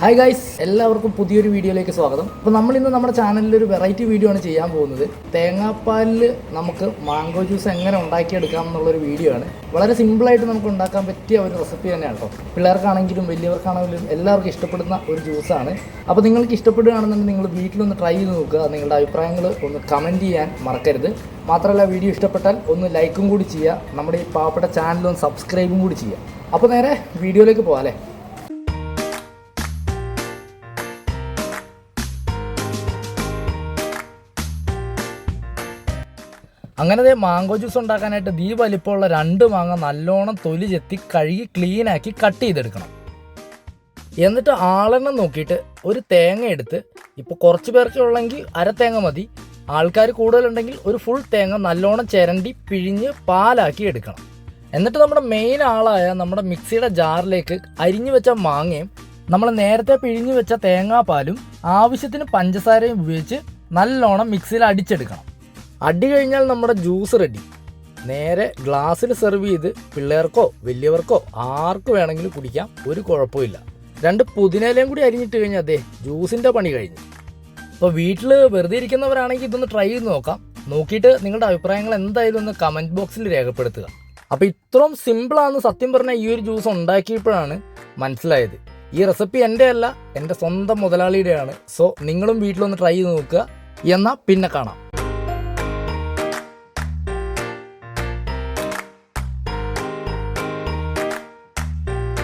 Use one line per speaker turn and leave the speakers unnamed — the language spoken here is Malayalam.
ഹായ് ഗൈസ്, എല്ലാവർക്കും പുതിയൊരു വീഡിയോയിലേക്ക് സ്വാഗതം. അപ്പോൾ നമ്മളിന്ന് നമ്മുടെ ചാനലിൽ ഒരു വെറൈറ്റി വീഡിയോ ആണ് ചെയ്യാൻ പോകുന്നത്. തേങ്ങാപ്പാലിൽ നമുക്ക് മാംഗോ ജ്യൂസ് എങ്ങനെ ഉണ്ടാക്കിയെടുക്കാം എന്നുള്ളൊരു വീഡിയോ ആണ്. വളരെ സിമ്പിളായിട്ട് നമുക്ക് ഉണ്ടാക്കാൻ പറ്റിയ ഒരു റെസിപ്പി തന്നെയാണ് കേട്ടോ. പിള്ളേർക്കാണെങ്കിലും വലിയവർക്കാണെങ്കിലും എല്ലാവർക്കും ഇഷ്ടപ്പെടുന്ന ഒരു ജ്യൂസാണ്. അപ്പോൾ നിങ്ങൾക്ക് ഇഷ്ടപ്പെടുകയാണെന്നുണ്ടെങ്കിൽ നിങ്ങൾ വീട്ടിലൊന്ന് ട്രൈ ചെയ്ത് നോക്കുക. നിങ്ങളുടെ അഭിപ്രായങ്ങൾ ഒന്ന് കമൻറ്റ് ചെയ്യാൻ മറക്കരുത്. മാത്രമല്ല, വീഡിയോ ഇഷ്ടപ്പെട്ടാൽ ഒന്ന് ലൈക്കും കൂടി ചെയ്യുക. നമ്മുടെ ഈ പാവപ്പെട്ട ചാനലൊന്ന് സബ്സ്ക്രൈബും കൂടി ചെയ്യുക. അപ്പോൾ നേരെ വീഡിയോയിലേക്ക് പോകാം അല്ലേ. അങ്ങനെ മാംഗോ ജ്യൂസ് ഉണ്ടാക്കാനായിട്ട് വലിപ്പമുള്ള 2 മാങ്ങ നല്ലോണം തൊലി ചെത്തി കഴുകി ക്ലീനാക്കി കട്ട് ചെയ്തെടുക്കണം. എന്നിട്ട് ആളെണ്ണം നോക്കിയിട്ട് ഒരു തേങ്ങ എടുത്ത്, ഇപ്പോൾ കുറച്ച് പേർക്ക് ഉള്ളെങ്കിൽ അര തേങ്ങ മതി, ആൾക്കാർ കൂടുതലുണ്ടെങ്കിൽ ഒരു ഫുൾ തേങ്ങ നല്ലോണം ചിരണ്ടി പിഴിഞ്ഞ് പാലാക്കി എടുക്കണം. എന്നിട്ട് നമ്മുടെ മെയിൻ ആളായ നമ്മുടെ മിക്സിയുടെ ജാറിലേക്ക് അരിഞ്ഞു വെച്ച മാങ്ങയും നമ്മൾ നേരത്തെ പിഴിഞ്ഞു വെച്ച തേങ്ങാപ്പാലും ആവശ്യത്തിന് പഞ്ചസാരയും ഉപയോഗിച്ച് നല്ലോണം മിക്സിയിൽ അടിച്ചെടുക്കണം. അടി കഴിഞ്ഞാൽ നമ്മുടെ ജ്യൂസ് റെഡി. നേരെ ഗ്ലാസ്സിൽ സെർവ് ചെയ്ത് പിള്ളേർക്കോ വലിയവർക്കോ ആർക്ക് വേണമെങ്കിലും കുടിക്കാം, ഒരു കുഴപ്പമില്ല. 2 പുതിനയിലയും കൂടി അരിഞ്ഞിട്ട് കഴിഞ്ഞാൽ അതെ ജ്യൂസിൻ്റെ പണി കഴിഞ്ഞു. അപ്പോൾ വീട്ടിൽ വെറുതെ ഇരിക്കുന്നവരാണെങ്കിൽ ഇതൊന്ന് ട്രൈ ചെയ്ത് നോക്കാം. നോക്കിയിട്ട് നിങ്ങളുടെ അഭിപ്രായങ്ങൾ എന്തായാലും ഒന്ന് കമൻറ്റ് ബോക്സിൽ രേഖപ്പെടുത്തുക. അപ്പോൾ ഇത്രയും സിമ്പിളാണെന്ന് സത്യം പറഞ്ഞാൽ ഈ ഒരു ജ്യൂസ് ഉണ്ടാക്കിയപ്പോഴാണ് മനസ്സിലായത്. ഈ റെസിപ്പി എൻ്റെ അല്ല, എൻ്റെ സ്വന്തം മുതലാളിയുടെയാണ്. സോ നിങ്ങളും വീട്ടിലൊന്ന് ട്രൈ ചെയ്ത് നോക്കുക. എന്നാൽ പിന്നെ കാണാം.